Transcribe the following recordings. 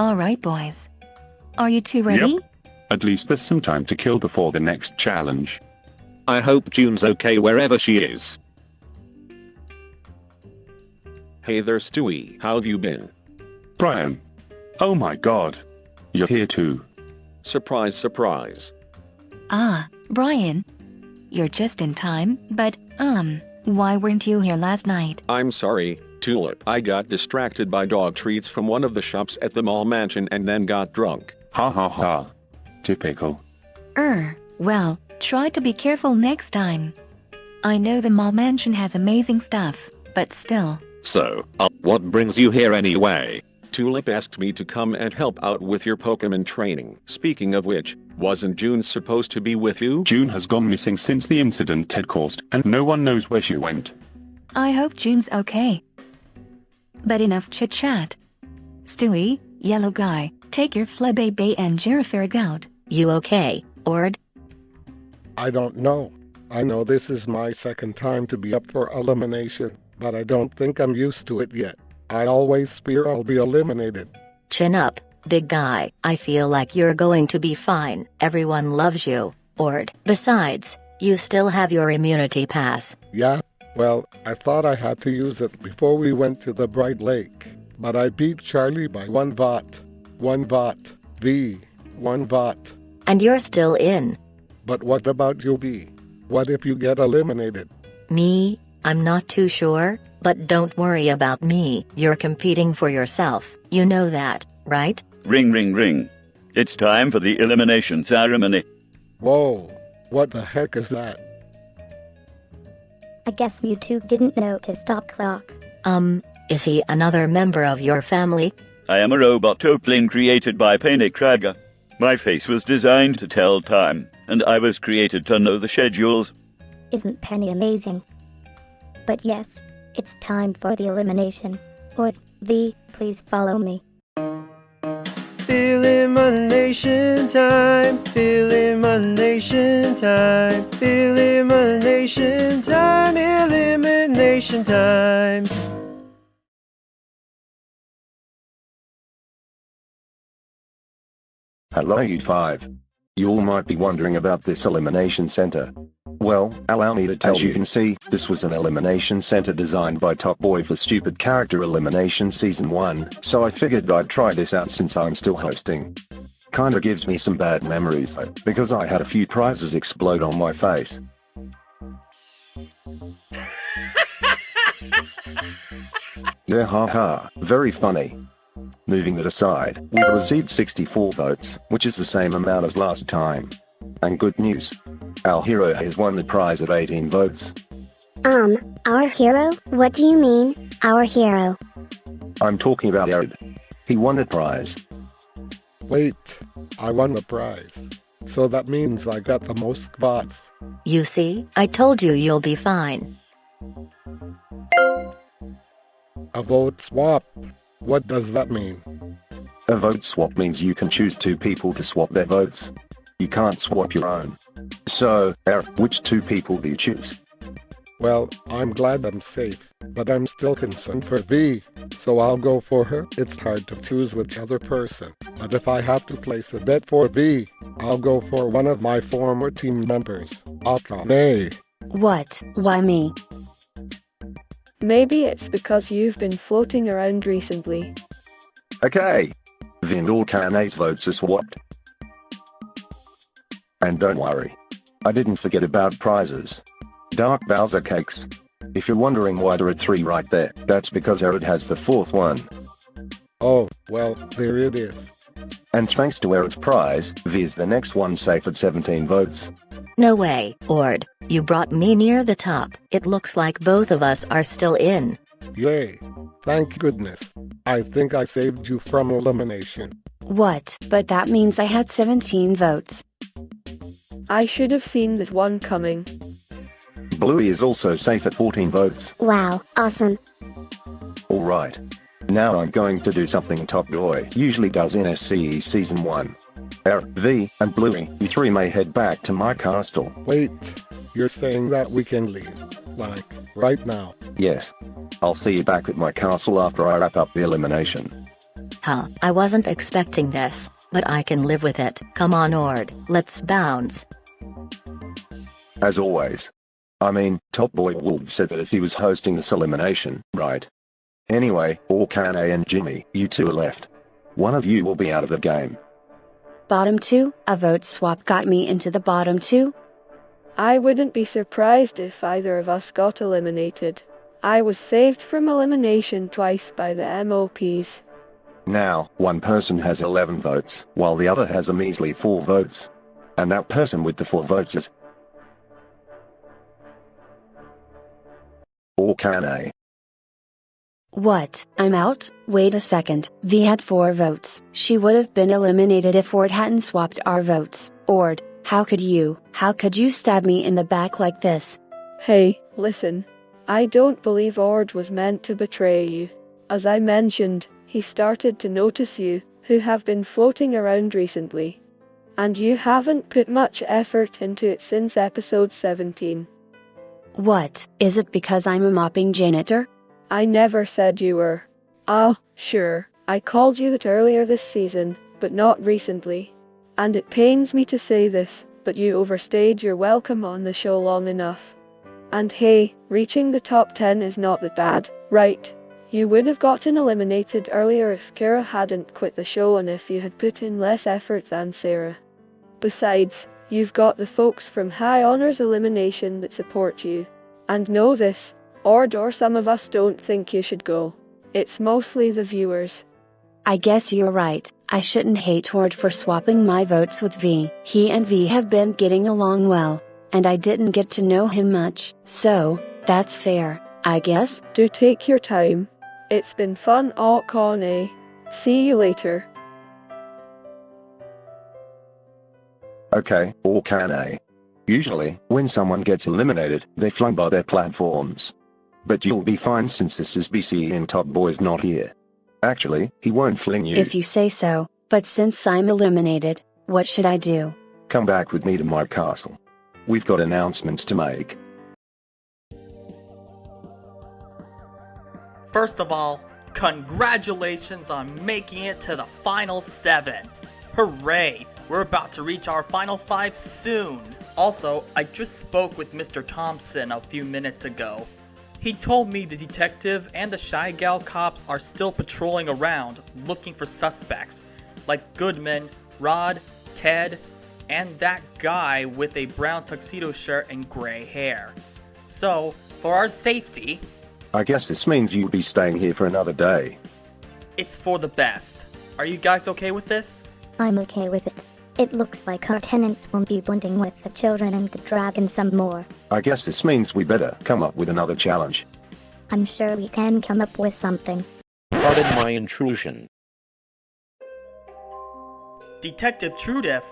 Alright boys. Are you two ready? Yep. At least there's some time to kill before the next challenge. I hope June's okay wherever she is. Hey there Stewie, how've you been? Brian. Oh my god. You're here too. Surprise, surprise. Ah, Brian. You're just in time, but, why weren't you here last night? I'm sorry, Tulip. I got distracted by dog treats from one of the shops at the mall mansion and then got drunk. Ha ha ha. Typical. Well, try to be careful next time. I know the mall mansion has amazing stuff, but still. So, what brings you here anyway? Tulip asked me to come and help out with your Pokemon training. Speaking of which, wasn't June supposed to be with you? June has gone missing since the incident Ted caused, and no one knows where she went. I hope June's okay. But enough chit-chat. Stewie, yellow guy, take your Flabébé and Girafarig out. You okay, Ord? I don't know. I know this is my second time to be up for elimination, but I don't think I'm used to it yet. I always fear I'll be eliminated. Chin up, big guy. I feel like you're going to be fine. Everyone loves you, Ord. Besides, you still have your immunity pass. Yeah? Well, I thought I had to use it before we went to the Bright Lake, but I beat Charlie by 1 vote. 1 vote. V. 1 vote. And you're still in. But what about you, B? What if you get eliminated? Me? I'm not too sure, but don't worry about me. You're competing for yourself, you know that, right? Ring ring ring. It's time for the elimination ceremony. Whoa, what the heck is that? I guess you two didn't know to stop clock. Is he another member of your family? I am a robot toepling created by Penny Krager. My face was designed to tell time, and I was created to know the schedules. Isn't Penny amazing? But yes, it's time for the elimination. Or V, please follow me. Elimination time, elimination time, elimination time, elimination time. Hello you 5. You all might be wondering about this elimination center. Well, allow me to tell you. As you can see, this was an elimination center designed by Top Boy for Stupid Character Elimination Season 1, so I figured I'd try this out since I'm still hosting. Kinda gives me some bad memories though, because I had a few prizes explode on my face. Yeah, haha, very funny. Moving that aside, we received 64 votes, which is the same amount as last time. And good news. Our hero has won the prize of 18 votes. Our hero? What do you mean, our hero? I'm talking about Erd. He won the prize. Wait, I won the prize. So that means I got the most votes. You see, I told you you'll be fine. A vote swap. What does that mean? A vote swap means you can choose 2 people to swap their votes. You can't swap your own. So, which 2 people do you choose? Well, I'm glad I'm safe, but I'm still concerned for V, so I'll go for her. It's hard to choose which other person, but if I have to place a bet for V, I'll go for one of my former team members, Akane. What? Why me? Maybe it's because you've been floating around recently. Okay. Then all Kane's votes are swapped. And don't worry. I didn't forget about prizes. Dark Bowser cakes. If you're wondering why there are 3 right there, that's because Erid has the 4th one. Oh, well, there it is. And thanks to Erid's prize, V is the next one safe at 17 votes. No way, Ord. You brought me near the top. It looks like both of us are still in. Yay. Thank goodness. I think I saved you from elimination. What? But that means I had 17 votes. I should have seen that one coming. Bluey is also safe at 14 votes. Wow, awesome. Alright. Now I'm going to do something Top Boy usually does in SCE Season 1. V, and Bluey, you 3 may head back to my castle. Wait, you're saying that we can leave, like, right now? Yes. I'll see you back at my castle after I wrap up the elimination. Huh, I wasn't expecting this, but I can live with it. Come on, Ord, let's bounce. As always. I mean, Top Boy Wolf said that if he was hosting this elimination, right? Anyway, Orkane and Jimmy, you two are left. One of you will be out of the game. Bottom 2, a vote swap got me into the bottom 2. I wouldn't be surprised if either of us got eliminated. I was saved from elimination twice by the MOPs. Now, one person has 11 votes, while the other has a measly 4 votes. And that person with the 4 votes is Orkane. What? I'm out? Wait a second. V had 4 votes. She would have been eliminated if Ord hadn't swapped our votes. Ord, how could you stab me in the back like this? Hey, listen. I don't believe Ord was meant to betray you. As I mentioned, he started to notice you, who have been floating around recently. And you haven't put much effort into it since episode 17. What? Is it because I'm a mopping janitor? I never said you were. Ah, sure, I called you that earlier this season, but not recently. And it pains me to say this, but you overstayed your welcome on the show long enough. And hey, reaching the top 10 is not that bad, right? You would have gotten eliminated earlier if Kira hadn't quit the show and if you had put in less effort than Sarah. Besides, you've got the folks from High Honors Elimination that support you. And know this, Ord or some of us don't think you should go. It's mostly the viewers. I guess you're right. I shouldn't hate Ord for swapping my votes with V. He and V have been getting along well, and I didn't get to know him much, so that's fair, I guess. Do take your time. It's been fun, Orkane. See you later. Okay, Orkane. Usually, when someone gets eliminated, they flung by their platforms. But you'll be fine since this is BC and Top Boy's not here. Actually, he won't fling you. If you say so, but since I'm eliminated, what should I do? Come back with me to my castle. We've got announcements to make. First of all, congratulations on making it to the final 7. Hooray! We're about to reach our final 5 soon. Also, I just spoke with Mr. Thompson a few minutes ago. He told me the detective and the Shy Gal cops are still patrolling around looking for suspects, like Goodman, Rod, Ted, and that guy with a brown tuxedo shirt and gray hair. So, for our safety... I guess this means you'll be staying here for another day. It's for the best. Are you guys okay with this? I'm okay with it. It looks like our tenants won't be bonding with the children and the dragon some more. I guess this means we better come up with another challenge. I'm sure we can come up with something. Pardon my intrusion. Detective Trudif,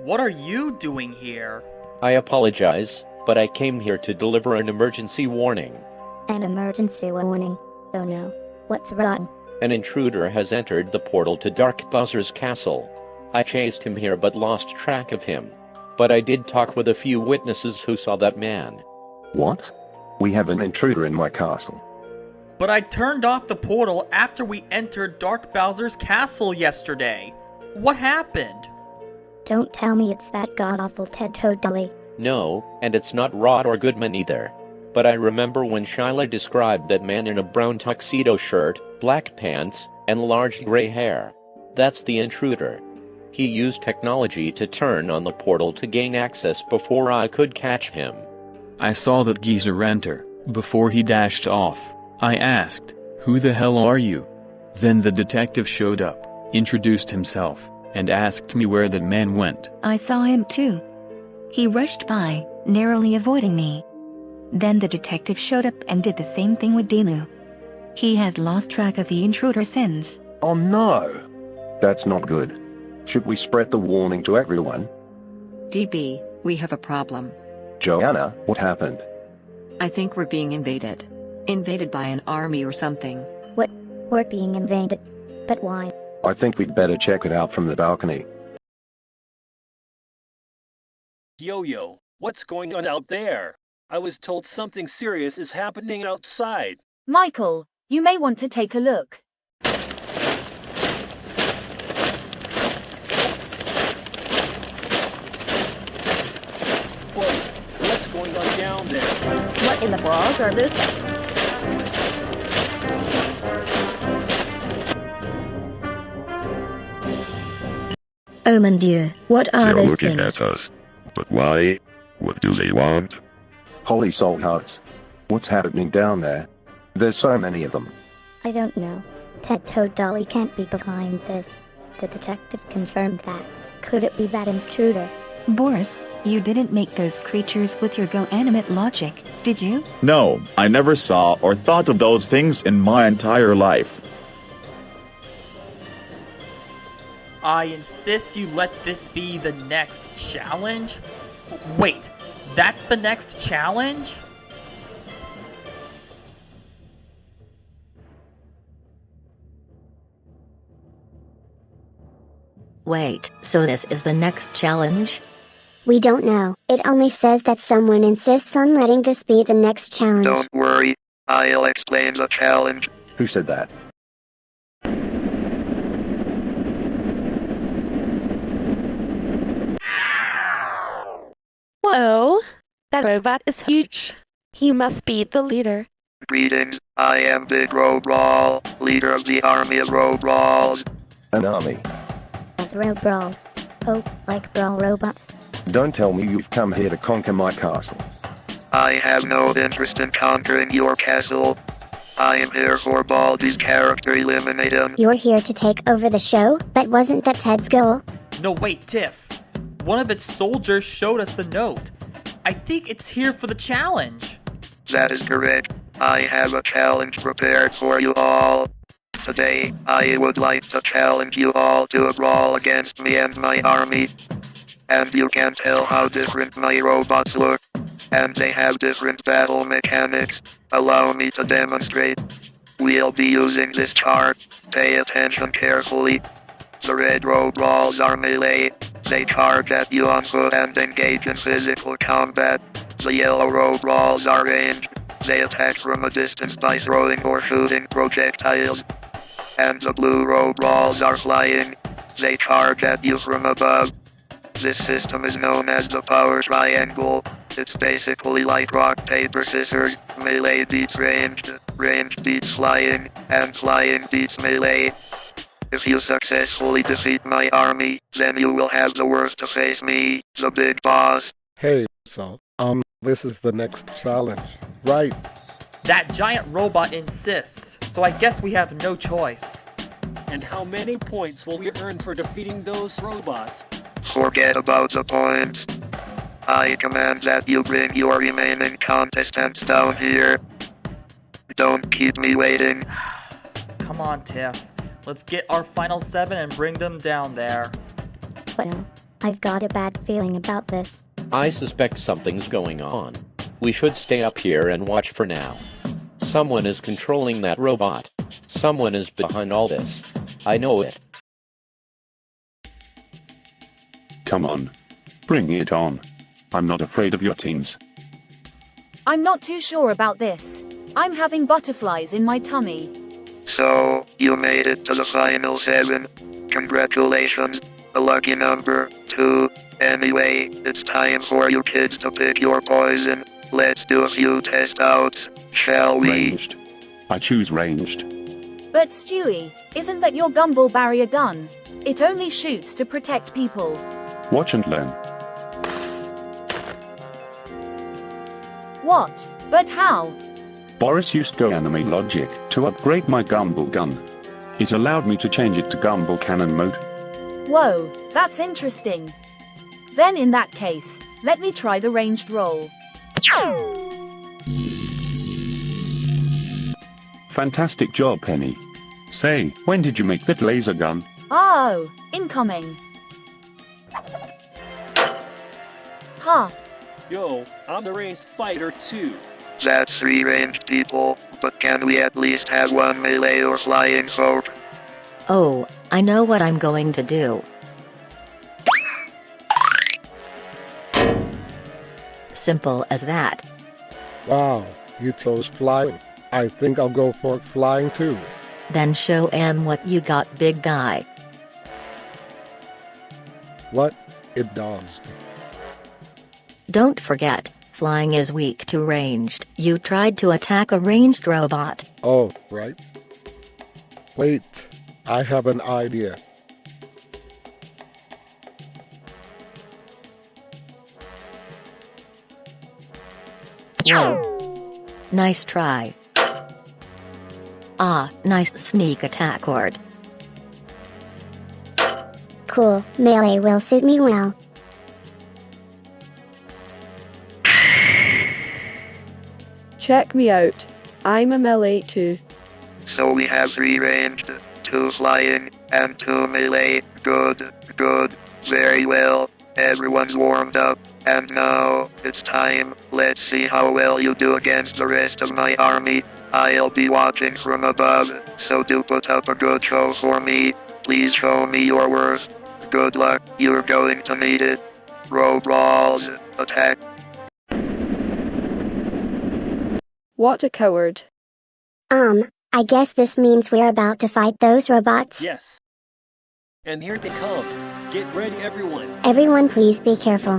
what are you doing here? I apologize, but I came here to deliver an emergency warning. An emergency warning? Oh no. What's wrong? An intruder has entered the portal to Dark Buzzer's castle. I chased him here but lost track of him. But I did talk with a few witnesses who saw that man. What? We have an intruder in my castle. But I turned off the portal after we entered Dark Bowser's castle yesterday. What happened? Don't tell me it's that god-awful Ted Toadley. No, and it's not Rod or Goodman either. But I remember when Shyla described that man in a brown tuxedo shirt, black pants, and large gray hair. That's the intruder. He used technology to turn on the portal to gain access before I could catch him. I saw that geezer enter. Before he dashed off, I asked, "Who the hell are you?" Then the detective showed up, introduced himself, and asked me where that man went. I saw him too. He rushed by, narrowly avoiding me. Then the detective showed up and did the same thing with Delu. He has lost track of the intruder since. Oh no! That's not good. Should we spread the warning to everyone? DB, we have a problem. Joanna, what happened? I think we're being invaded. Invaded by an army or something. What? We're being invaded? But why? I think we'd better check it out from the balcony. Yo-Yo, what's going on out there? I was told something serious is happening outside. Michael, you may want to take a look. down there. What in the balls are this? Oh mon Dieu, what are They're those looking things? at us. But why? What do they want? Holy soul hearts. What's happening down there? There's so many of them. I don't know. Ted Toad Dolly can't be behind this. The detective confirmed that. Could it be that intruder? Boris, you didn't make those creatures with your go-animate logic, did you? No, I never saw or thought of those things in my entire life. I insist you let this be the next challenge? Wait, that's the next challenge? Wait, so this is the next challenge? We don't know. It only says that someone insists on letting this be the next challenge. Don't worry, I'll explain the challenge. Who said that? Whoa, that robot is huge. He must be the leader. Greetings, I am Big Robrawls, leader of the army of Robrawls. An army? Robrawls. Oh, like brawl robots. Don't tell me you've come here to conquer my castle. I have no interest in conquering your castle. I am here for Baldi's character Elimination. You're here to take over the show, but wasn't that Ted's goal? No, wait, Tiff. One of its soldiers showed us the note. I think it's here for the challenge. That is correct. I have a challenge prepared for you all. Today, I would like to challenge you all to a brawl against me and my army. And you can tell how different my robots look. And they have different battle mechanics. Allow me to demonstrate. We'll be using this chart. Pay attention carefully. The red Robrawls are melee. They charge at you on foot and engage in physical combat. The yellow Robrawls are ranged. They attack from a distance by throwing or shooting projectiles. And the blue Robrawls are flying. They charge at you from above. This system is known as the power triangle. It's basically like rock, paper, scissors. Melee beats ranged, ranged beats flying, and flying beats melee. If you successfully defeat my army, then you will have the worth to face me, the big boss. Hey, so, this is the next challenge, right? That giant robot insists, so I guess we have no choice. And how many points will we earn for defeating those robots? Forget about the points. I command that you bring your remaining contestants down here. Don't keep me waiting. Come on, Tiff. Let's get our final 7 and bring them down there. Well, I've got a bad feeling about this. I suspect something's going on. We should stay up here and watch for now. Someone is controlling that robot. Someone is behind all this. I know it. Come on. Bring it on. I'm not afraid of your teens. I'm not too sure about this. I'm having butterflies in my tummy. So, you made it to the final 7. Congratulations. A lucky number, 2. Anyway, it's time for you kids to pick your poison. Let's do a few test outs, shall we? Ranged. I choose ranged. But Stewie, isn't that your gumball barrier gun? It only shoots to protect people. Watch and learn. What? But how? Boris used go-anime logic to upgrade my gumball gun. It allowed me to change it to gumball cannon mode. Whoa, that's interesting. Then in that case, let me try the ranged roll. Fantastic job, Penny. Say, when did you make that laser gun? Oh, incoming. Huh. Yo, I'm the ranged fighter too. That's 3 ranged people, but can we at least have 1 melee or flying folk? Oh, I know what I'm going to do. Simple as that. Wow, you chose flying. I think I'll go for flying too. Then show 'em what you got, big guy. What? It dodged. Don't forget, Flying is weak to ranged. You tried to attack a ranged robot. Oh, right. Wait, I have an idea. Whoa. Nice try. Ah, nice sneak attack, Ord. Cool, melee will suit me well. Check me out. I'm a melee too. So we have 3 ranged, 2 flying, and 2 melee. Good, good, very well. Everyone's warmed up, and now it's time. Let's see how well you do against the rest of my army. I'll be watching from above, so do put up a good show for me. Please show me your worth. Good luck, you're going to need it. Robrawls, attack. What a coward. I guess this means we're about to fight those robots. Yes. And here they come. Get ready, everyone. Everyone please be careful.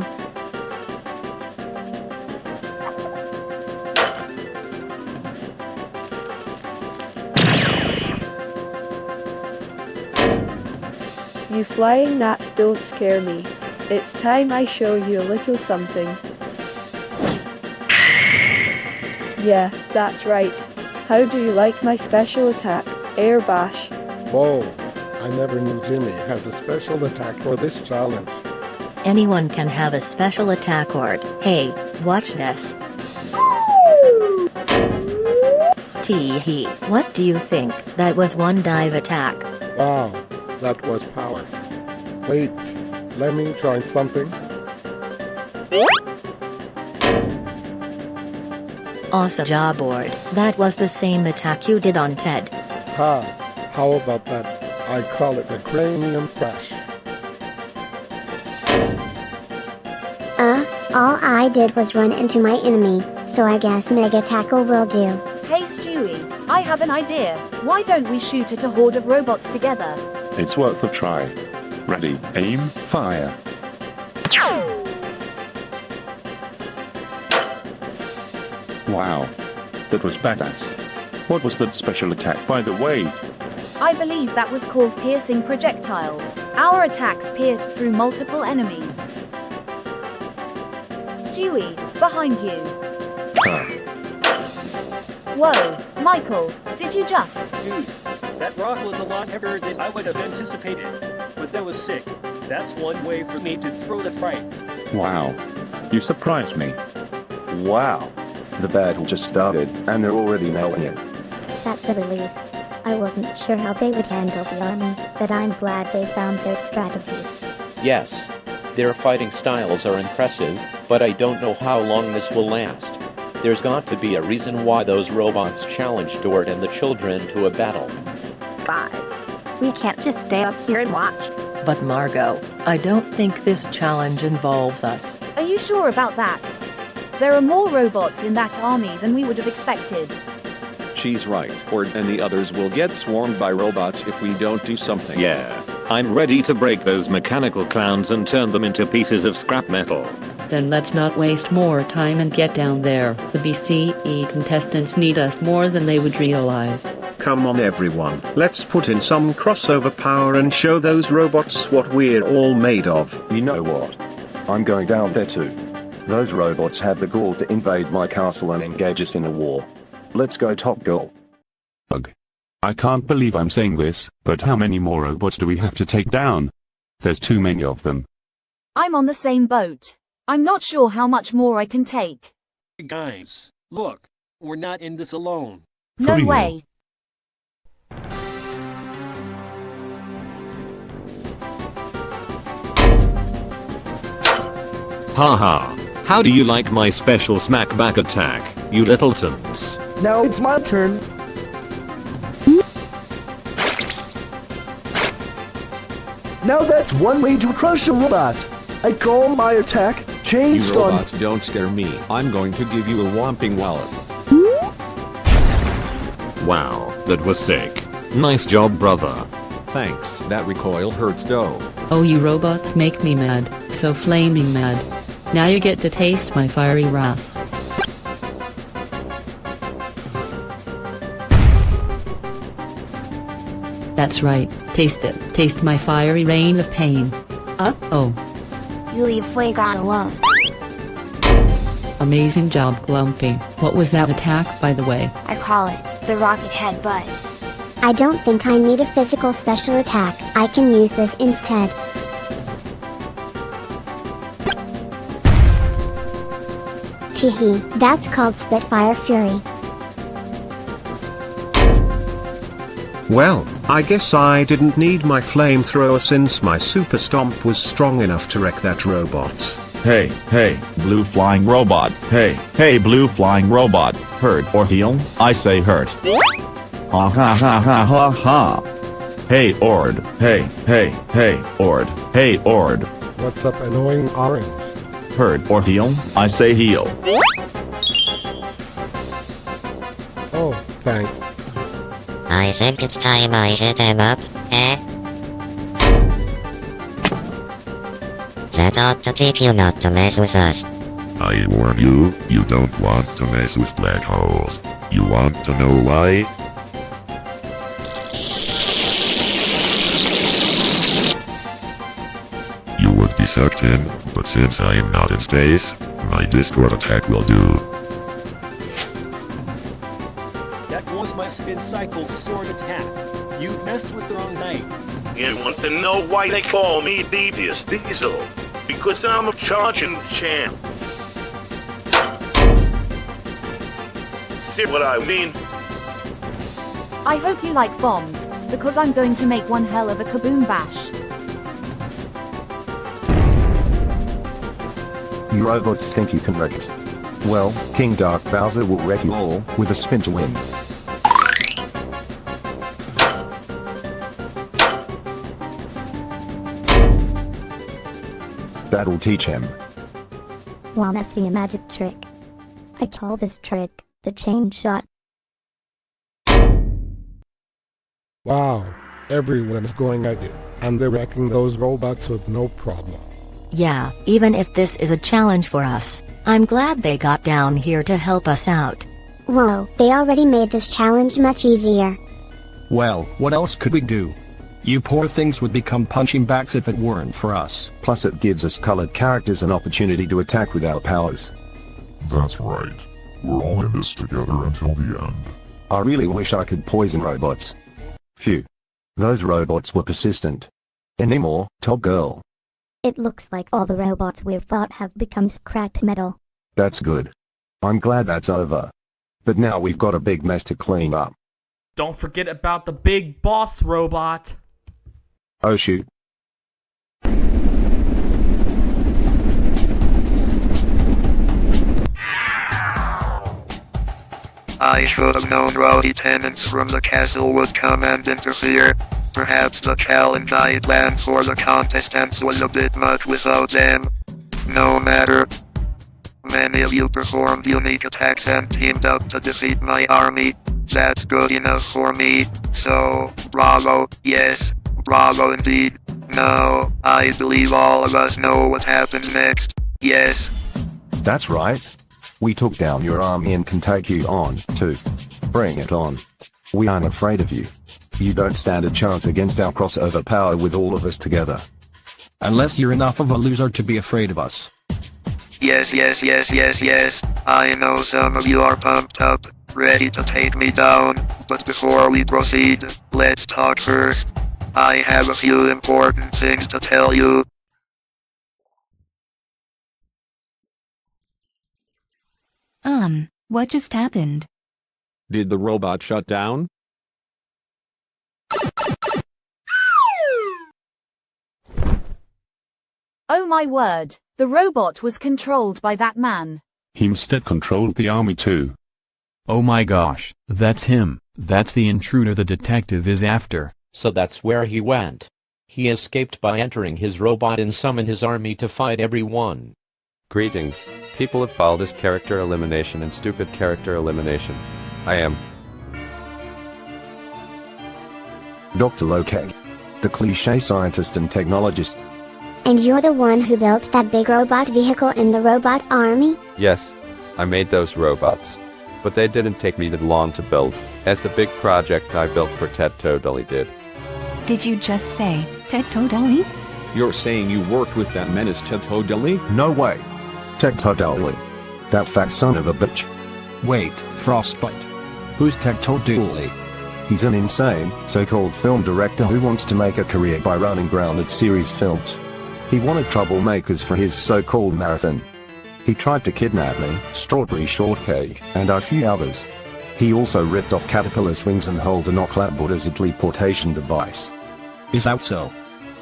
You flying gnats don't scare me. It's time I show you a little something. Yeah, that's right. How do you like my special attack, Air Bash? Whoa, I never knew Jimmy has a special attack for this challenge. Anyone can have a special attack, Ord. Hey, watch this. Tee-hee. What do you think? That was one dive attack. Wow, that was power. Wait, let me try something. Awesome job, Ord. That was the same attack you did on Ted. Ha, how about that? I call it the cranium crash. All I did was run into my enemy, so I guess Mega Tackle will do. Hey Stewie, I have an idea. Why don't we shoot at a horde of robots together? It's worth a try. Ready, aim, fire. Wow. That was badass. What was that special attack, by the way? I believe that was called Piercing Projectile. Our attacks pierced through multiple enemies. Stewie, behind you. Whoa, Michael, did you just... Dude, that rock was a lot heavier than I would have anticipated. But that was sick. That's one way for me to throw the fight. Wow. You surprised me. Wow. The battle just started, and they're already nailing it. That's a relief. I wasn't sure how they would handle the army, but I'm glad they found their strategies. Yes. Their fighting styles are impressive, but I don't know how long this will last. There's got to be a reason why those robots challenged Dort and the children to a battle. 5. We can't just stay up here and watch. But Margot, I don't think this challenge involves us. Are you sure about that? There are more robots in that army than we would have expected. She's right, Ord and the others will get swarmed by robots if we don't do something. Yeah. I'm ready to break those mechanical clowns and turn them into pieces of scrap metal. Then let's not waste more time and get down there. The BCE contestants need us more than they would realize. Come on everyone, let's put in some crossover power and show those robots what we're all made of. You know what? I'm going down there too. Those robots have the gall to invade my castle and engage us in a war. Let's go, Top Girl. Ugh. I can't believe I'm saying this, but how many more robots do we have to take down? There's too many of them. I'm on the same boat. I'm not sure how much more I can take. Guys, look, we're not in this alone. No way. Haha. How do you like my special smackback attack, you littletons? Now it's my turn. Now that's one way to crush a robot. I call my attack Chain You Stun. robots don't scare me. I'm going to give you a whomping wallop. Wow, that was sick. Nice job, brother. Thanks, that recoil hurts though. Oh, you robots make me mad, so flaming mad. Now you get to taste my fiery wrath. That's right, taste it. Taste my fiery rain of pain. Uh-oh. You leave Fuego alone. Amazing job, Glumpy. What was that attack, by the way? I call it the rocket headbutt. I don't think I need a physical special attack. I can use this instead. Teehee, that's called Spitfire Fury. Well, I guess I didn't need my flamethrower since my super stomp was strong enough to wreck that robot. Hey, blue flying robot. Hey, blue flying robot. Hurt or heal? I say hurt. Ha ha ha ha ha ha. Hey, Ord. Hey, Ord. Hey, Ord. What's up, annoying orange? Hurt or heal? I say heal. Oh, thanks. I think it's time I hit him up, eh? That ought to teach you not to mess with us. I warn you, you don't want to mess with black holes. You want to know why? You would be sucked in, but since I am not in space, my Discord attack will do. That was my spin cycle sword attack. You messed with the wrong knight. You want to know why they call me Devious Diesel? Because I'm a charging champ. See what I mean? I hope you like bombs, because I'm going to make one hell of a kaboom bash. You robots think you can wreck us. Well, King Dark Bowser will wreck you all with a spin to win. That'll teach him. Wanna see a magic trick? I call this trick the chain shot. Wow, everyone's going at it, and they're wrecking those robots with no problem. Yeah, even if this is a challenge for us, I'm glad they got down here to help us out. Whoa, they already made this challenge much easier. Well, what else could we do? You poor things would become punching bags if it weren't for us. Plus it gives us colored characters an opportunity to attack with our powers. That's right. We're all in this together until the end. I really wish I could poison robots. Phew. Those robots were persistent. Anymore, Top Girl. It looks like all the robots we've fought have become scrap metal. That's good. I'm glad that's over. But now we've got a big mess to clean up. Don't forget about the big boss robot. Oh shoot. I should have known rowdy tenants from the castle would come and interfere. Perhaps the challenge I planned for the contestants was a bit much without them. No matter. Many of you performed unique attacks and teamed up to defeat my army. That's good enough for me, so bravo, yes, bravo indeed. Now, I believe all of us know what happens next, yes. That's right. We took down your army and can take you on, too. Bring it on. We aren't afraid of you. You don't stand a chance against our crossover power with all of us together. Unless you're enough of a loser to be afraid of us. Yes. I know some of you are pumped up, ready to take me down, but before we proceed, let's talk first. I have a few important things to tell you. What just happened? Did the robot shut down? Oh my word, the robot was controlled by that man. He must have controlled the army too. Oh my gosh, that's him. That's the intruder the detective is after. So that's where he went. He escaped by entering his robot and summoned his army to fight everyone. Greetings, people of Baldi's character elimination and stupid character elimination. I am Dr. Lokek, the cliché scientist and technologist. And you're the one who built that big robot vehicle in the robot army? Yes, I made those robots. But they didn't take me that long to build, as the big project I built for Ted totally did. Did you just say, Ted totally? You're saying you worked with that menace Ted totally? No way. Ted totally. That fat son of a bitch. Wait, Frostbite. Who's Ted totally? He's an insane, so-called film director who wants to make a career by running grounded series films. He wanted troublemakers for his so-called marathon. He tried to kidnap me, Strawberry Shortcake, and a few others. He also ripped off Caterpillar's wings and held an clapboard as a teleportation device. Is that so?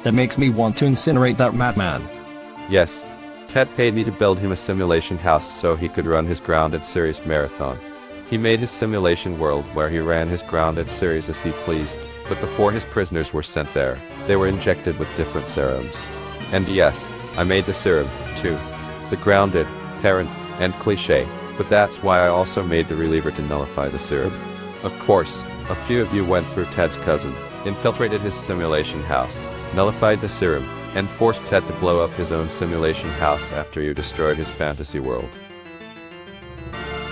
That makes me want to incinerate that madman. Yes, Ted paid me to build him a simulation house so he could run his grounded series marathon. He made his simulation world where he ran his grounded series as he pleased, but before his prisoners were sent there, they were injected with different serums. And yes, I made the serum, too. The grounded, parent, and cliché, but that's why I also made the reliever to nullify the serum. Of course, a few of you went through Ted's cousin, infiltrated his simulation house, nullified the serum, and forced Ted to blow up his own simulation house after you destroyed his fantasy world.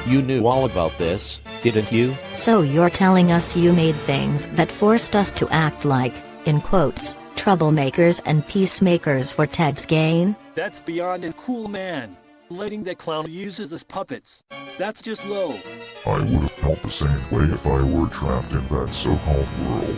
You knew all about this, didn't you? So you're telling us you made things that forced us to act like, in quotes, troublemakers and peacemakers for Ted's gain? That's beyond a cool man. Letting that clown use us as puppets. That's just low. I would have felt the same way if I were trapped in that so-called world.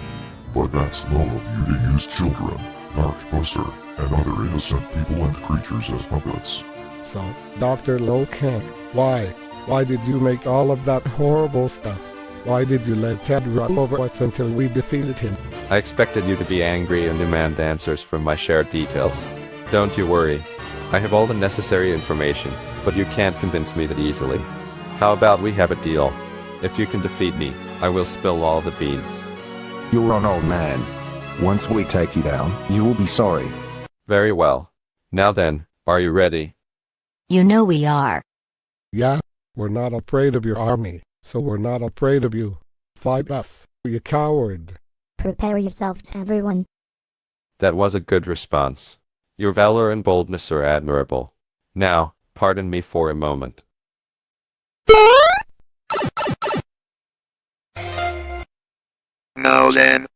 But that's low of you to use children, Dark Buster, and other innocent people and creatures as puppets. So, Dr. Lowcank, why? Why did you make all of that horrible stuff? Why did you let Ted run over us until we defeated him? I expected you to be angry and demand answers from my shared details. Don't you worry. I have all the necessary information, but you can't convince me that easily. How about we have a deal? If you can defeat me, I will spill all the beans. You're an old man. Once we take you down, you will be sorry. Very well. Now then, are you ready? You know we are. Yeah, we're not afraid of your army, so we're not afraid of you. Fight us, you coward. Prepare yourselves, everyone. That was a good response. Your valor and boldness are admirable. Now, pardon me for a moment. Now then.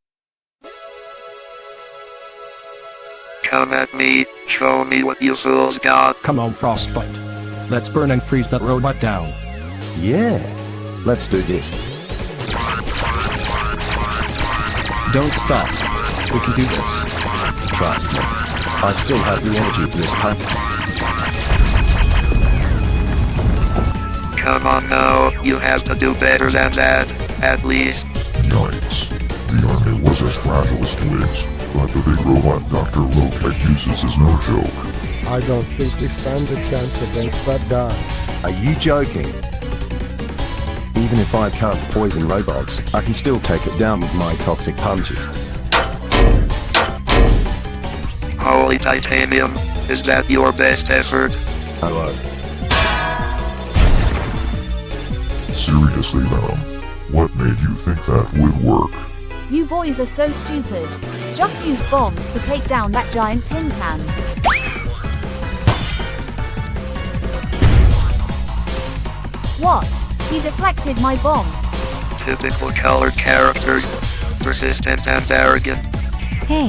Come at me, show me what you fools got. Come on, Frostbite. Let's burn and freeze that robot down. Yeah, let's do this. Don't stop. We can do this. Trust me, I still have the energy for this hunt. Come on now, you have to do better than that, at least. Yikes. The army was as fragile as twigs, but the big robot Dr. Lowcat uses is no joke. I don't think we stand a chance against that guy. Are you joking? Even if I can't poison robots, I can still take it down with my toxic punches. Holy titanium, is that your best effort? Hello. Seriously, Venom, what made you think that would work? You boys are so stupid. Just use bombs to take down that giant tin can. What? He deflected my bomb. Typical colored characters. Persistent and arrogant. Hey,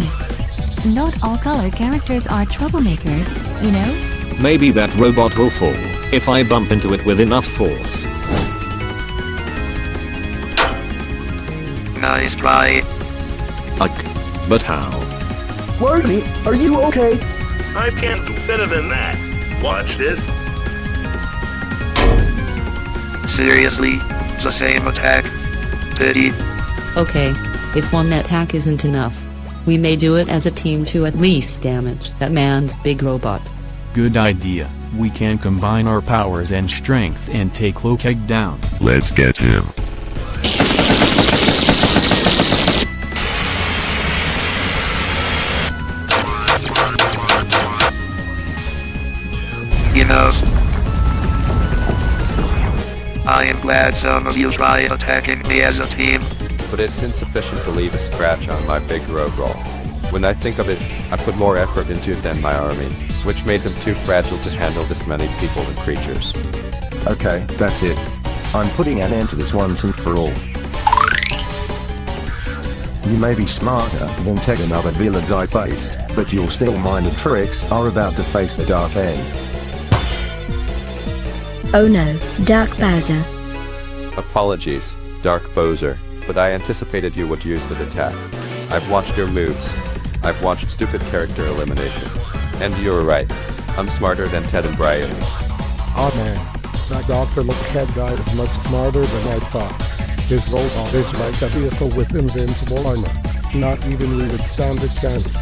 not all colored characters are troublemakers, you know? Maybe that robot will fall if I bump into it with enough force. Nice try. But how? Baldi, are you okay? I can do better than that. Watch this. Seriously? The same attack? Pity. Okay, if one attack isn't enough, we may do it as a team to at least damage that man's big robot. Good idea. We can combine our powers and strength and take Lowcat down. Let's get him. Enough. I am glad some of you tried attacking me as a team. But it's insufficient to leave a scratch on my big Robrawls. When I think of it, I put more effort into it than my army, which made them too fragile to handle this many people and creatures. Okay, that's it. I'm putting an end to this once and for all. You may be smarter than 10 other villains I faced, but your still-minded tricks are about to face the dark end. Oh no, Dark Bowser. Apologies, Dark Bowser, but I anticipated you would use that attack. I've watched your moves. I've watched stupid character elimination. And you were right. I'm smarter than Ted and Brian. Oh man, that Dr. Lookhead guy is much smarter than I thought. His robot is like a vehicle with invincible armor. Not even we would stand a chance.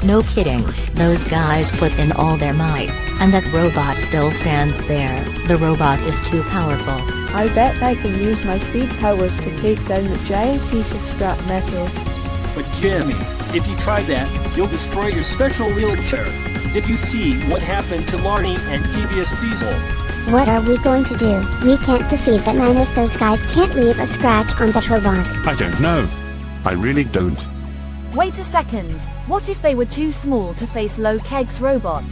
No kidding, those guys put in all their might, and that robot still stands there. The robot is too powerful. I bet I can use my speed powers to take down the giant piece of scrap metal. But Jimmy, if you try that, you'll destroy your special wheelchair. If you see what happened to Larnie and Devious Diesel. What are we going to do? We can't defeat that man if those guys can't leave a scratch on that robot. I don't know. I really don't. Wait a second. What if they were too small to face Low Keg's robot?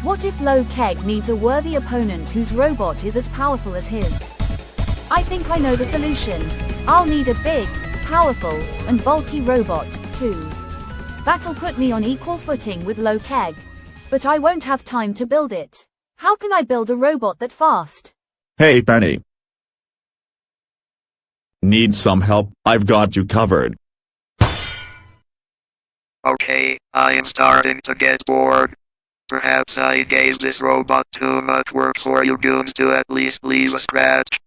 What if Low Keg needs a worthy opponent whose robot is as powerful as his? I think I know the solution. I'll need a big, powerful, and bulky robot, too. That'll put me on equal footing with Low Keg. But I won't have time to build it. How can I build a robot that fast? Hey Penny. Need some help? I've got you covered. Okay, I am starting to get bored. Perhaps I gave this robot too much work for you goons to at least leave a scratch.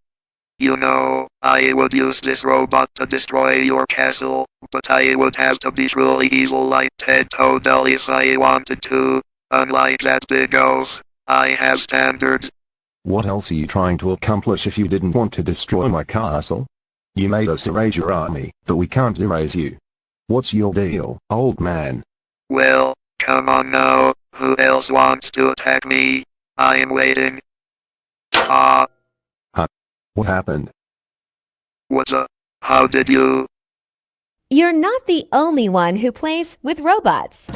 You know, I would use this robot to destroy your castle, but I would have to be truly evil like Ted Toadle if I wanted to. Unlike that big oaf, I have standards. What else are you trying to accomplish if you didn't want to destroy my castle? You made us erase your army, but we can't erase you. What's your deal, old man? Well, come on now, who else wants to attack me? I am waiting. Huh? What happened? How did you? You're not the only one who plays with robots.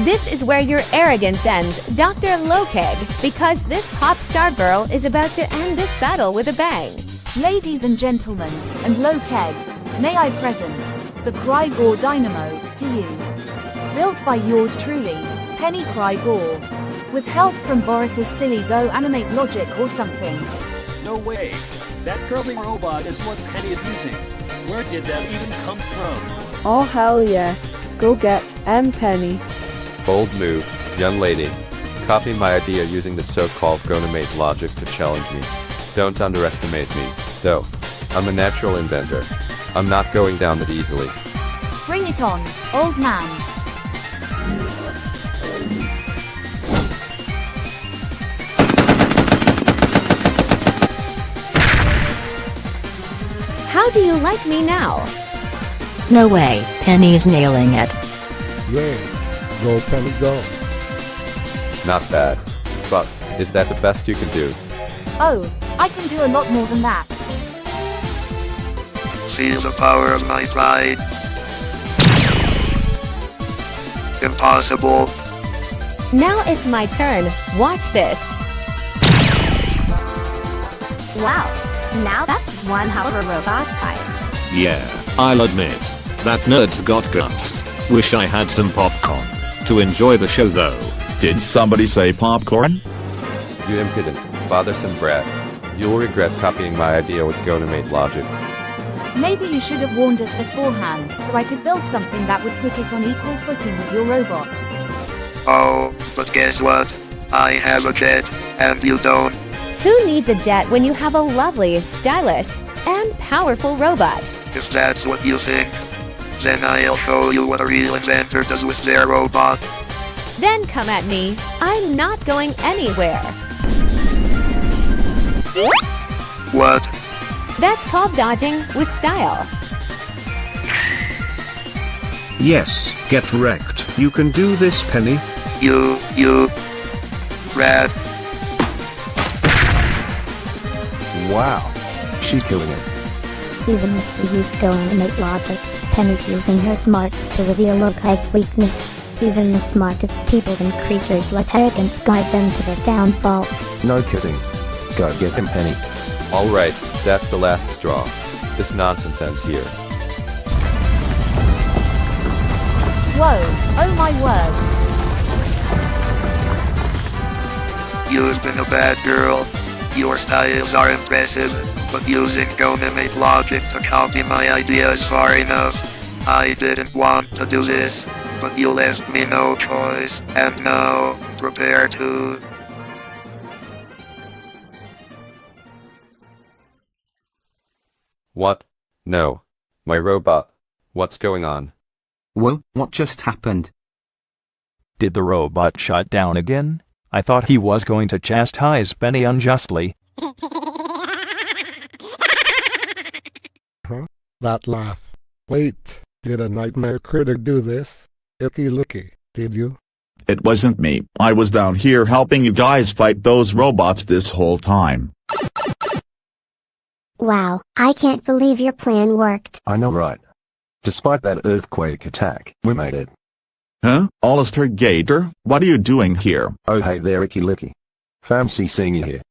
This is where your arrogance ends, Dr. Lokeg, because this pop star girl is about to end this battle with a bang. Ladies and gentlemen, and Low Keg, may I present the Crygore Dynamo to you. Built by yours truly, Penny Crygore. With help from Boris's silly Go Animate Logic or something. No way. That curving robot is what Penny is using. Where did that even come from? Oh hell yeah. Go get Penny. Bold move, young lady. Copy my idea using the so-called Gonamate logic to challenge me. Don't underestimate me, though. I'm a natural inventor. I'm not going down that easily. Bring it on, old man. How do you like me now? No way, Penny's nailing it. Yay. Go Penny go. Not bad. But, is that the best you can do? Oh, I can do a lot more than that. Feel the power of my pride. Impossible. Now it's my turn. Watch this. Wow. Now that's one hell of a robot fight. Yeah, I'll admit. That nerd's got guts. Wish I had some popcorn. To enjoy the show though. Did somebody say popcorn? You impudent, bothersome brat. You'll regret copying my idea with Gonamate logic. Maybe you should have warned us beforehand so I could build something that would put us on equal footing with your robot. Oh, but guess what? I have a jet, and you don't. Who needs a jet when you have a lovely, stylish, and powerful robot? If that's what you think, then I'll show you what a real inventor does with their robot. Then come at me. I'm not going anywhere. What? That's called dodging with style. Yes, get wrecked. You can do this, Penny. You, rat. Wow. She's killing it. Even if we use skill and innate logic, Penny's using her smarts to reveal Lokeg's weakness. Even the smartest people and creatures let arrogance guide them to their downfall. No kidding. Go get him, Penny. Alright, that's the last straw. This nonsense ends here. Whoa, oh my word. You've been a bad girl. Your styles are impressive, but using Gonimate logic to copy my ideas far enough. I didn't want to do this, but you left me no choice, and now, prepare to... What? No. My robot. What's going on? Whoa, what just happened? Did the robot shut down again? I thought he was going to chastise Penny unjustly. Huh? That laugh. Wait, did a nightmare critic do this? Icky Licky, did you? It wasn't me. I was down here helping you guys fight those robots this whole time. Wow, I can't believe your plan worked. I know, right? Despite that earthquake attack, we made it. Huh? Alistair Gator, what are you doing here? Oh hey there, Icky Licky. Fancy seeing you here.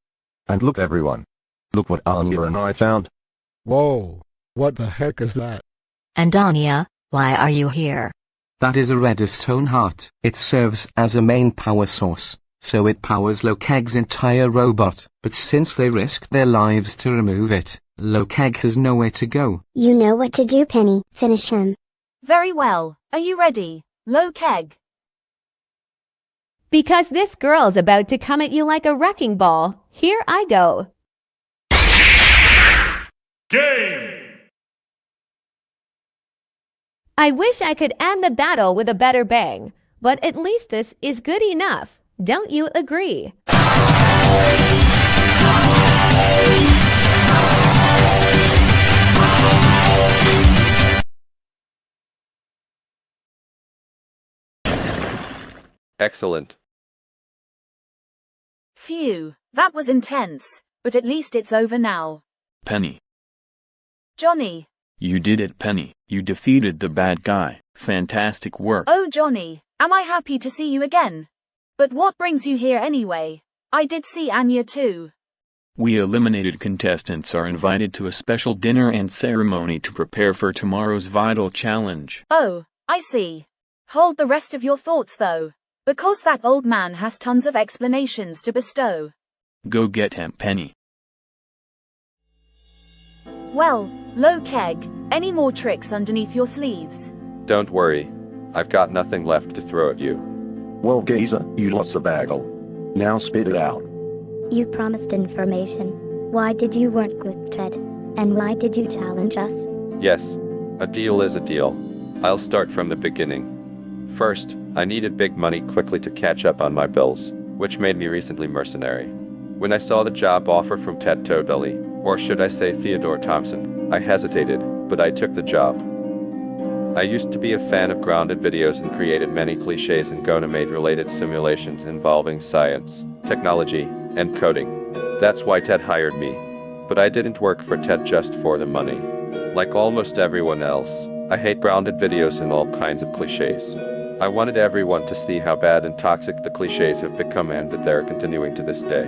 And look everyone. Look what Anya and I found. Whoa, what the heck is that? And Anya, why are you here? That is a redstone heart. It serves as a main power source, so it powers Lokeg's entire robot. But since they risked their lives to remove it, Lokeg has nowhere to go. You know what to do, Penny. Finish him. Very well. Are you ready, Lokeg? Because this girl's about to come at you like a wrecking ball, here I go. Game! I wish I could end the battle with a better bang, but at least this is good enough. Don't you agree? Excellent. Phew, that was intense, but at least it's over now. Penny. Johnny. You did it, Penny. You defeated the bad guy. Fantastic work. Oh, Johnny, am I happy to see you again? But what brings you here anyway? I did see Anya too. We eliminated contestants are invited to a special dinner and ceremony to prepare for tomorrow's vital challenge. Oh, I see. Hold the rest of your thoughts though, because that old man has tons of explanations to bestow. Go get him, Penny. Well, Lokeg, any more tricks underneath your sleeves? Don't worry. I've got nothing left to throw at you. Well, geezer, you lost the bagel. Now spit it out. You promised information. Why did you work with Ted? And why did you challenge us? Yes, a deal is a deal. I'll start from the beginning. First, I needed big money quickly to catch up on my bills, which made me recently mercenary. When I saw the job offer from Ted Todley, or should I say Theodore Thompson, I hesitated, but I took the job. I used to be a fan of grounded videos and created many cliches and Gonimate-related simulations involving science, technology, and coding. That's why Ted hired me. But I didn't work for Ted just for the money. Like almost everyone else, I hate grounded videos and all kinds of cliches. I wanted everyone to see how bad and toxic the cliches have become and that they're continuing to this day.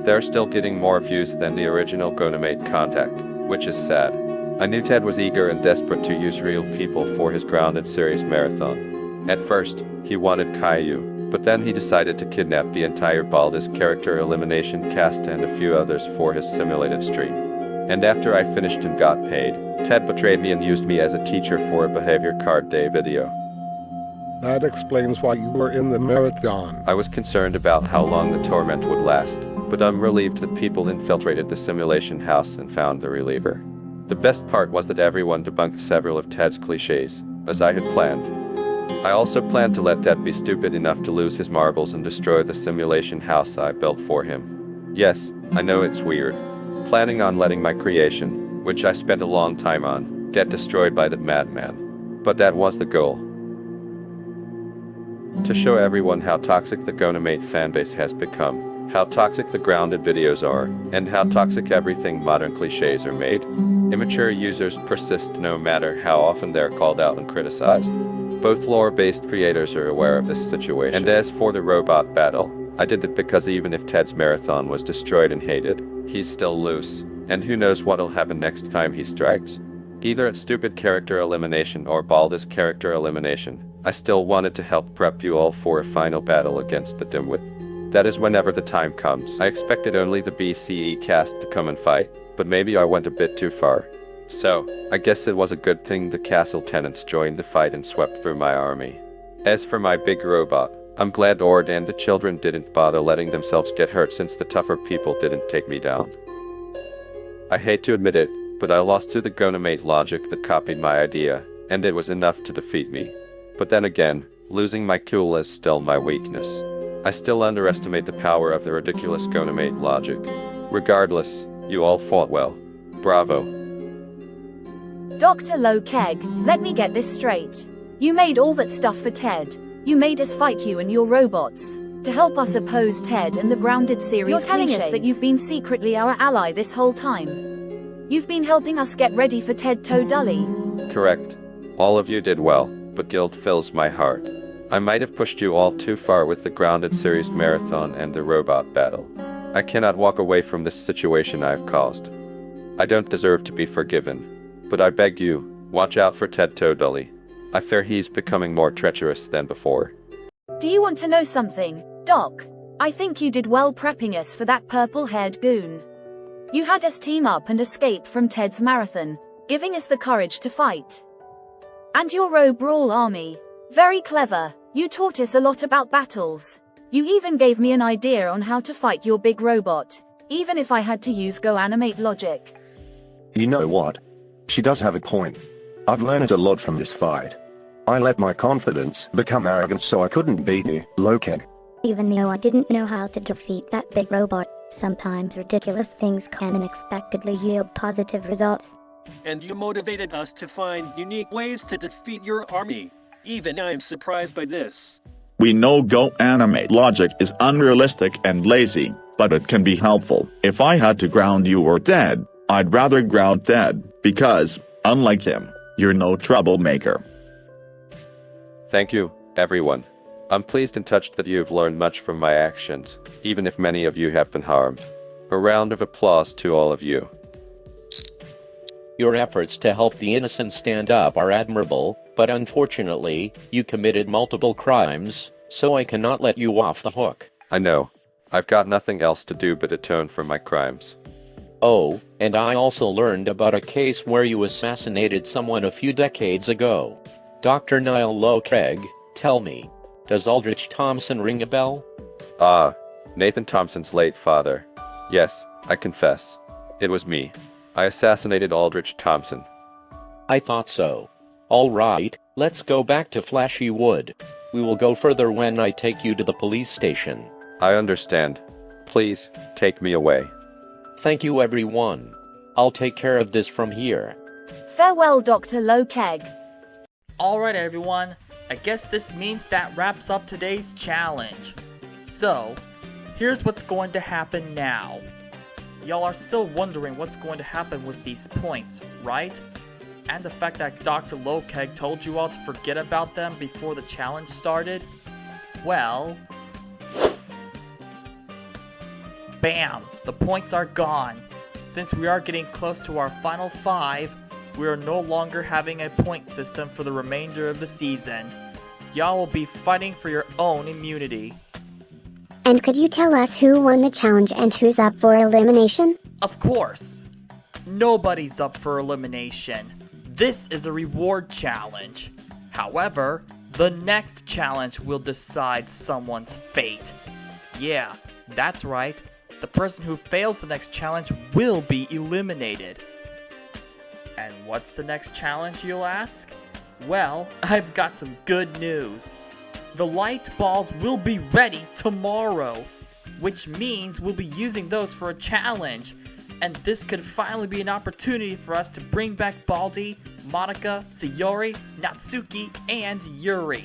They're still getting more views than the original Gonimate contact, which is sad. I knew Ted was eager and desperate to use real people for his grounded series marathon. At first, he wanted Caillou, but then he decided to kidnap the entire Baldi's character elimination cast and a few others for his simulated stream. And after I finished and got paid, Ted betrayed me and used me as a teacher for a behavior card day video. That explains why you were in the marathon. I was concerned about how long the torment would last, but I'm relieved that people infiltrated the simulation house and found the reliever. The best part was that everyone debunked several of Ted's cliches, as I had planned. I also planned to let Ted be stupid enough to lose his marbles and destroy the simulation house I built for him. Yes, I know it's weird. Planning on letting my creation, which I spent a long time on, get destroyed by that madman. But that was the goal. To show everyone how toxic the Gonimate fanbase has become, how toxic the grounded videos are, and how toxic everything modern cliches are made. Immature users persist no matter how often they're called out and criticized. Both lore-based creators are aware of this situation. And as for the robot battle, I did it because even if Ted's marathon was destroyed and hated, he's still loose. And who knows what'll happen next time he strikes. Either it's stupid character elimination or Baldi's character elimination, I still wanted to help prep you all for a final battle against the dimwit. That is whenever the time comes. I expected only the BCE cast to come and fight, but maybe I went a bit too far. So, I guess it was a good thing the castle tenants joined the fight and swept through my army. As for my big robot, I'm glad Ord and the children didn't bother letting themselves get hurt since the tougher people didn't take me down. I hate to admit it, but I lost to the Gonamate logic that copied my idea, and it was enough to defeat me. But then again, losing my cool is still my weakness. I still underestimate the power of the ridiculous Gonamate logic. Regardless, you all fought well. Bravo. Dr. Low Keg, let me get this straight. You made all that stuff for Ted. You made us fight you and your robots to help us oppose Ted and the Grounded series. You're telling us that you've been secretly our ally this whole time. You've been helping us get ready for Ted Toadully. Correct. All of you did well, but guilt fills my heart. I might have pushed you all too far with the Grounded series marathon and the robot battle. I cannot walk away from this situation I've caused. I don't deserve to be forgiven. But I beg you, watch out for Ted Toadully. I fear he's becoming more treacherous than before. Do you want to know something, Doc? I think you did well prepping us for that purple-haired goon. You had us team up and escape from Ted's marathon, giving us the courage to fight. And your Robrawls army. Very clever. You taught us a lot about battles. You even gave me an idea on how to fight your big robot, even if I had to use GoAnimate logic. You know what? She does have a point. I've learned a lot from this fight. I let my confidence become arrogance so I couldn't beat you, Lokeg. Even though I didn't know how to defeat that big robot, sometimes ridiculous things can unexpectedly yield positive results. And you motivated us to find unique ways to defeat your army. Even I'm surprised by this. We know GoAnimate logic is unrealistic and lazy, but it can be helpful. If I had to ground you or Ted, I'd rather ground Ted, because, unlike him, you're no troublemaker. Thank you, everyone. I'm pleased and touched that you've learned much from my actions, even if many of you have been harmed. A round of applause to all of you. Your efforts to help the innocent stand up are admirable, but unfortunately, you committed multiple crimes, so I cannot let you off the hook. I know. I've got nothing else to do but atone for my crimes. Oh, and I also learned about a case where you assassinated someone a few decades ago. Dr. Niall Lokeg, tell me, does Aldrich Thompson ring a bell? Ah, Nathan Thompson's late father. Yes, I confess. It was me. I assassinated Aldrich Thompson. I thought so. Alright, let's go back to Flashy Wood. We will go further when I take you to the police station. I understand. Please, take me away. Thank you everyone. I'll take care of this from here. Farewell, Dr. Lokeg. Alright everyone, I guess this means that wraps up today's challenge. So, here's what's going to happen now. Y'all are still wondering what's going to happen with these points, right? And the fact that Dr. Lokeg told you all to forget about them before the challenge started? Well, bam! The points are gone. Since we are getting close to our final 5, we are no longer having a point system for the remainder of the season. Y'all will be fighting for your own immunity. And could you tell us who won the challenge and who's up for elimination? Of course. Nobody's up for elimination. This is a reward challenge. However, the next challenge will decide someone's fate. Yeah, that's right. The person who fails the next challenge will be eliminated. And what's the next challenge, you'll ask? Well, I've got some good news. The light balls will be ready tomorrow, which means we'll be using those for a challenge. And this could finally be an opportunity for us to bring back Baldi, Monica, Sayori, Natsuki, and Yuri.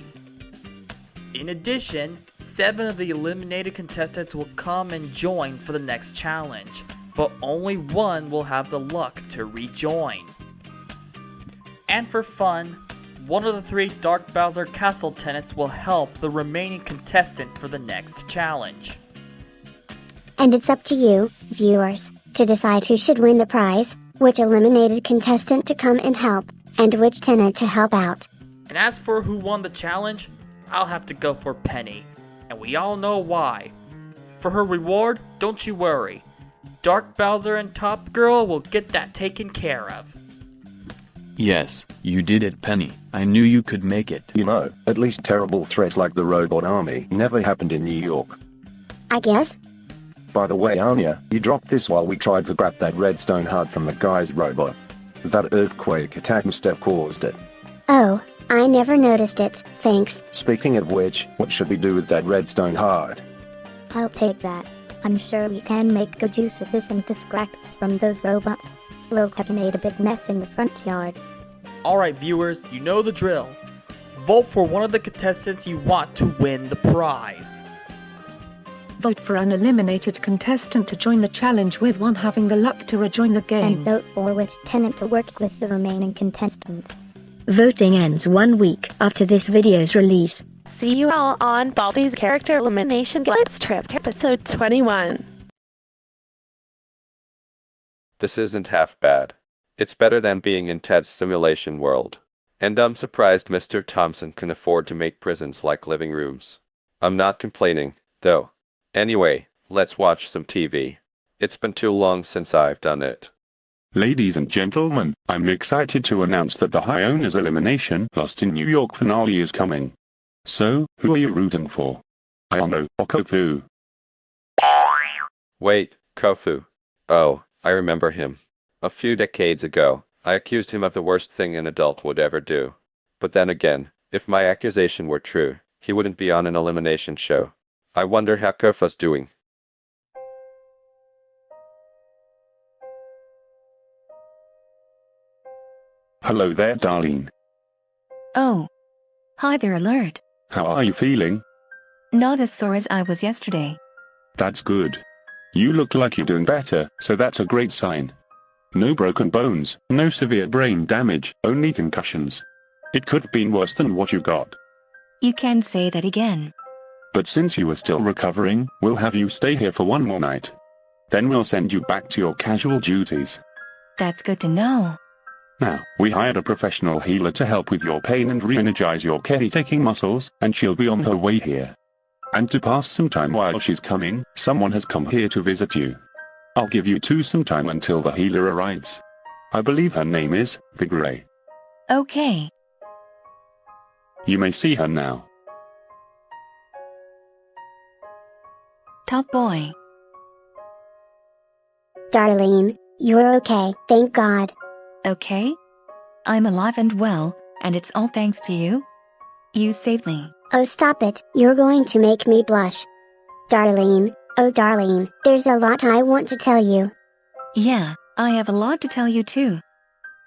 In addition, 7 of the eliminated contestants will come and join for the next challenge. but only one will have the luck to rejoin. And for fun, one of the 3 Dark Bowser Castle tenants will help the remaining contestant for the next challenge. And it's up to you, viewers, to decide who should win the prize, which eliminated contestant to come and help, and which tenant to help out. And as for who won the challenge, I'll have to go for Penny, and we all know why. For her reward, don't you worry. Dark Bowser and Top Girl will get that taken care of. Yes, you did it, Penny. I knew you could make it. You know, at least terrible threats like the robot army never happened in New York. I guess. By the way, Anya, you dropped this while we tried to grab that redstone heart from the guy's robot. That earthquake attack step caused it. Oh, I never noticed it, thanks. Speaking of which, what should we do with that redstone heart? I'll take that. I'm sure we can make good use of this and distract from those robots. Locag made a big mess in the front yard. Alright viewers, you know the drill. Vote for one of the contestants you want to win the prize. Vote for an eliminated contestant to join the challenge with one having the luck to rejoin the game. And vote for which tenant to work with the remaining contestants. Voting ends 1 week after this video's release. See you all on Baldi's Character Elimination Glitz Trip, episode 21. This isn't half bad. It's better than being in Ted's simulation world. And I'm surprised Mr. Thompson can afford to make prisons like living rooms. I'm not complaining, though. Anyway, let's watch some TV. It's been too long since I've done it. Ladies and gentlemen, I'm excited to announce that the High Owners Elimination Lost in New York finale is coming. So, who are you rooting for? Ayano or Kofu? Wait, Kofu. Oh, I remember him. A few decades ago, I accused him of the worst thing an adult would ever do. But then again, if my accusation were true, he wouldn't be on an elimination show. I wonder how Kofu's doing. Hello there, Darlene. Oh. Hi there, Alert. How are you feeling? Not as sore as I was yesterday. That's good. You look like you're doing better, so that's a great sign. No broken bones, no severe brain damage, only concussions. It could have been worse than what you got. You can say that again. But since you are still recovering, we'll have you stay here for one more night. Then we'll send you back to your casual duties. That's good to know. Now, we hired a professional healer to help with your pain and re-energize your caretaking muscles, and she'll be on her way here. And to pass some time while she's coming, someone has come here to visit you. I'll give you some time until the healer arrives. I believe her name is Vigore. Okay. You may see her now. Top boy. Darlene, you're okay, thank God. Okay? I'm alive and well, and it's all thanks to you. You saved me. Oh stop it, you're going to make me blush. Darlene, oh Darlene, there's a lot I want to tell you. Yeah, I have a lot to tell you too.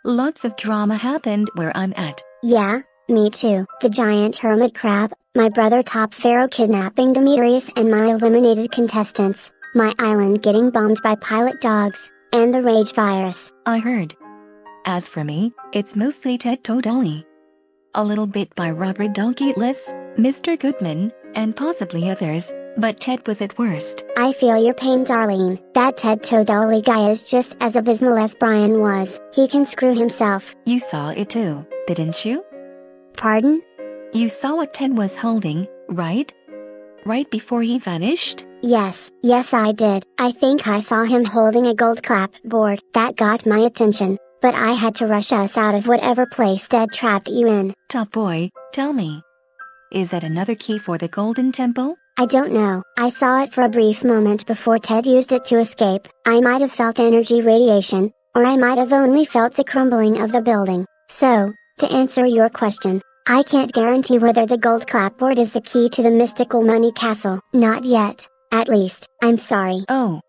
Lots of drama happened where I'm at. Yeah, me too. The giant hermit crab, my brother Top Pharaoh kidnapping Demetrius and my eliminated contestants, my island getting bombed by pilot dogs, and the rage virus. I heard. As for me, it's mostly Ted Todoli. A little bit by Robrawls, Mr. Goodman, and possibly others, but Ted was at worst. I feel your pain, Darlene. That Ted Todoli guy is just as abysmal as Brian was. He can screw himself. You saw it too, didn't you? Pardon? You saw what Ted was holding, right? Right before he vanished? Yes I did. I think I saw him holding a gold clapboard. That got my attention. But I had to rush us out of whatever place Ted trapped you in. Top boy, tell me. Is that another key for the Golden Temple? I don't know. I saw it for a brief moment before Ted used it to escape. I might have felt energy radiation, or I might have only felt the crumbling of the building. So, to answer your question, I can't guarantee whether the gold clapboard is the key to the mystical money castle. Not yet, at least. I'm sorry. Oh.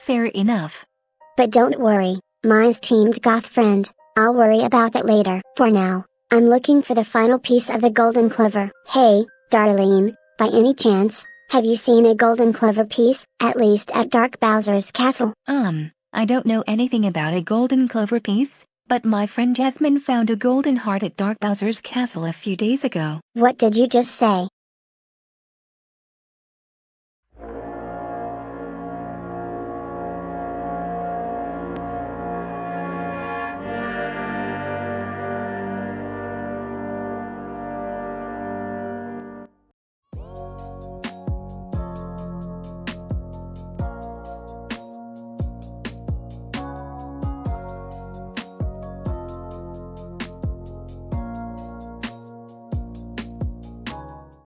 Fair enough. But don't worry. Mine's teamed goth friend. I'll worry about that later. For now, I'm looking for the final piece of the golden clover. Hey, Darlene, by any chance, Have you seen a golden clover piece, at least at Dark Bowser's castle? I don't know anything about a golden clover piece, but my friend Jasmine found a golden heart at Dark Bowser's castle a few days ago. What did you just say?